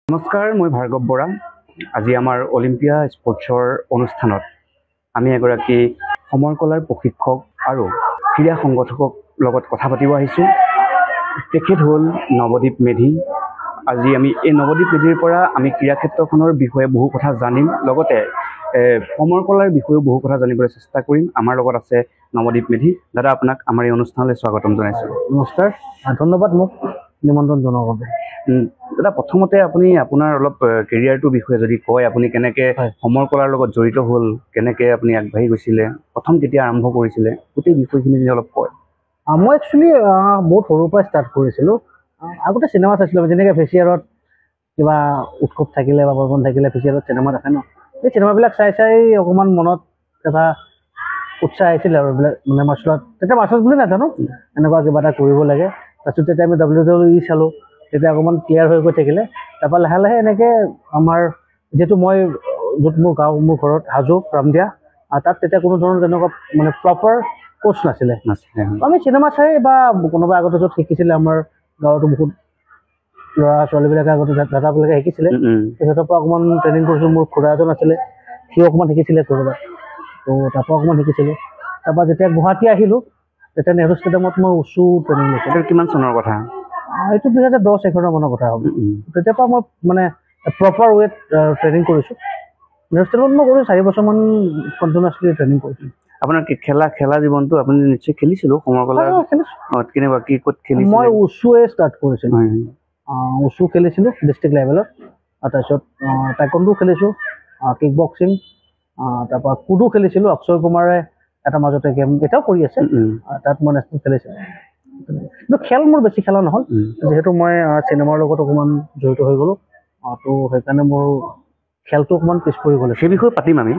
নমস্কাৰ, মই ভাৰ্গৱ বৰা। আজি আমাৰ অলিম্পিয়া স্পৰ্টছৰ অনুষ্ঠানত আমি এগৰাকী সমৰ কলাৰ প্ৰশিক্ষক আৰু ক্ৰীড়া সংগঠকক লগত কথা পাতিব আহিছোঁ। তেখেত হ'ল নৱদ্বীপ মেধি। আজি আমি এই নৱদ্বীপ মেধিৰ পৰা আমি ক্ৰীড়া ক্ষেত্ৰখনৰ বিষয়ে বহু কথা জানিম, লগতে সমৰ কলাৰ বিষয়েও বহু কথা জানিবলৈ চেষ্টা কৰিম। আমাৰ লগত আছে নৱদ্বীপ মেধি। দাদা, আপোনাক আমাৰ এই অনুষ্ঠানলৈ স্বাগতম জনাইছোঁ। নমস্কাৰ, ধন্যবাদ মোক নিমন্ত্ৰণ জনোৱাৰ বাবে। দাদা, প্ৰথমতে আপুনি আপোনাৰ অলপ কেৰিয়াৰটোৰ বিষয়ে যদি কয়, আপুনি কেনেকৈ সমৰ কলাৰ লগত জড়িত হ'ল, কেনেকৈ আপুনি আগবাঢ়ি গৈছিলে, প্ৰথম কেতিয়া আৰম্ভ কৰিছিলে, গোটেই বিষয়খিনি যদি অলপ কয়। মই একচুৱেলি বহুত সৰুৰ পৰা ষ্টাৰ্ট কৰিছিলোঁ। আগতে চিনেমা চাইছিলোঁ, যেনেকৈ ভিচিআৰত কিবা উৎসৱ থাকিলে বা বৰ্মন থাকিলে ভিচিআৰত চিনেমা দেখে ন, সেই চিনেমাবিলাক চাই চাই অকণমান মনত এটা উৎসাহ আহিছিলে আৰু এইবিলাক মানে মাৰ্চেল আৰ্ট। তেতিয়া মাৰ্চেল আৰ্ট বুলি নাজানো, এনেকুৱা কিবা এটা কৰিব লাগে। তাৰপিছত তেতিয়া আমি WWE চালোঁ, তেতিয়া অকণমান ক্লিয়াৰ হৈ গৈ থাকিলে। তাৰপৰা লাহে লাহে এনেকৈ আমাৰ যিহেতু মই য'ত মোৰ গাঁও, মোৰ ঘৰত হাজো ৰামদিয়া, তাত তেতিয়া কোনো ধৰণৰ তেনেকুৱা মানে প্ৰপাৰ কোচ নাছিলে। আমি চিনেমা চাই বা কোনোবা আগতে য'ত শিকিছিলে, আমাৰ গাঁৱতো বহুত ল'ৰা ছোৱালীবিলাকে আগতে দাদাবিলাকে শিকিছিলে, সিহঁতৰ পৰা অকণমান ট্ৰেইনিং কৰিছিলোঁ। মোৰ খুৰা এজন আছিলে, সিও অকণমান শিকিছিলে ক'ৰবাত, তো তাৰপৰা অকণমান শিকিছিলোঁ। তাৰপৰা যেতিয়া গুৱাহাটী আহিলোঁ, তেতিয়া নেহৰু ষ্টেডিয়ামত মই উচু ট্ৰেইনিং লৈছিলোঁ। কিমান চনৰ কথা? এইটো 2010-11 মানৰ কথা হ'ব। তেতিয়াৰ পৰা মই মানে প্ৰপাৰ ৱেত ট্ৰেইনিং কৰিছোঁ। নেহৰু ষ্টেডিয়ামত মই কৰিছোঁ 4 বছৰমান কণ্টিনিউৱাছলি ট্ৰেইনিং কৰিছোঁ। আপোনাৰ খেলা জীৱনটো আপুনি নিশ্চয় খেলিছিলোঁ সমৰ কলাৰ? কেনেকুৱা কি ক'ত খেলিছিল? মই উচুৱে ষ্টাৰ্ট কৰিছিলোঁ। উচু খেলিছিলোঁ ডিষ্ট্ৰিক্ট লেভেলত, তাৰপিছত টাইকোণ্ডো খেলিছোঁ, কিক বক্সিং, তাৰপৰা কুডো খেলিছিলোঁ। অক্ষয় কুমাৰে এটা মাজতে গেম এতিয়াও কৰি আছে, তাত মই নেশ্যনেল খেলিছিলোঁ। কিন্তু খেল মোৰ বেছি খেলা নহ'ল, যিহেতু মই চিনেমাৰ লগত অকণমান জড়িত হৈ গ'লোঁ, তো সেইকাৰণে মোৰ খেলটো অকণমান পিছ পৰি গ'ল। সেই বিষয়ে পাতিম আমি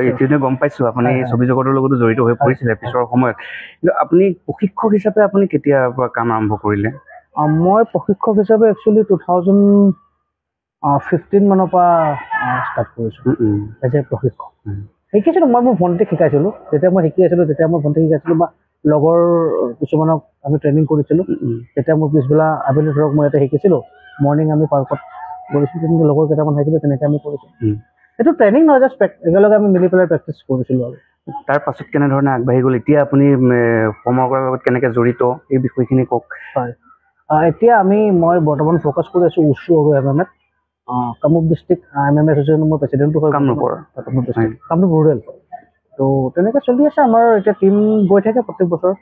এইটোৱে গম পাইছোঁ আপুনি ছবি জগতৰ লগতো জড়িত হৈ পৰিছিলে পিছৰ সময়ত। কিন্তু আপুনি প্ৰশিক্ষক হিচাপে আপুনি কেতিয়াৰ পৰা কাম আৰম্ভ কৰিলে? মই প্ৰশিক্ষক হিচাপে একচুৱেলি 2015 মানৰ পৰা ষ্টাৰ্ট কৰিছোঁ এজ এ প্ৰশিক্ষক। শিকিছিলোঁ মই, মোৰ ভণ্টিক শিকাইছিলোঁ। যেতিয়া মই শিকি আছিলোঁ তেতিয়া মই ভণ্টিক শিকাইছিলোঁ, বা লগৰ কিছুমানক আমি ট্ৰেইনিং কৰিছিলোঁ। তেতিয়া মোৰ পিছবেলা আবেলি ধৰক মই ইয়াতে শিকিছিলোঁ, মৰ্ণিং আমি পাৰ্কত কৰিছিলোঁ, কিন্তু লগৰ কেইটামান থাকিলে তেনেকৈ আমি কৰিছিলোঁ। এইটো ট্ৰেইনিং নহয়, জাষ্ট একেলগে আমি মিলি পেলাই প্ৰেক্টিচ কৰিছিলোঁ। আৰু তাৰ পাছত কেনেধৰণে আগবাঢ়ি গ'ল? এতিয়া আপুনি সমৰ কলাৰ লগত কেনেকৈ জড়িত, এই বিষয়খিনি কওক। হয়, এতিয়া মই বৰ্তমান ফ'কাছ কৰি আছোঁ উচু আৰু MMA-ত। কামৰূপ ডিষ্ট্ৰিক্ট MMA এছ'চিয়েশ্যনৰ মই প্ৰেচিডেণ্টো হয় কামৰূপ ৰুৰেল। তো তেনেকৈ চলি আছে আমাৰ। এতিয়া টীম গৈ থাকে প্ৰত্যেক বছৰ,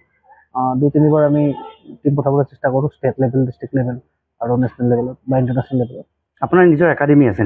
2-3 বাৰ আমি টীম পঠাবলৈ চেষ্টা কৰোঁ, ষ্টেট লেভেল, ডিষ্ট্ৰিক্ট লেভেল আৰু নেশ্যনেল লেভেলত বা ইণ্টাৰনেশ্যনেল লেভেলত। আপোনাৰ নিজৰ একাডেমি আছে?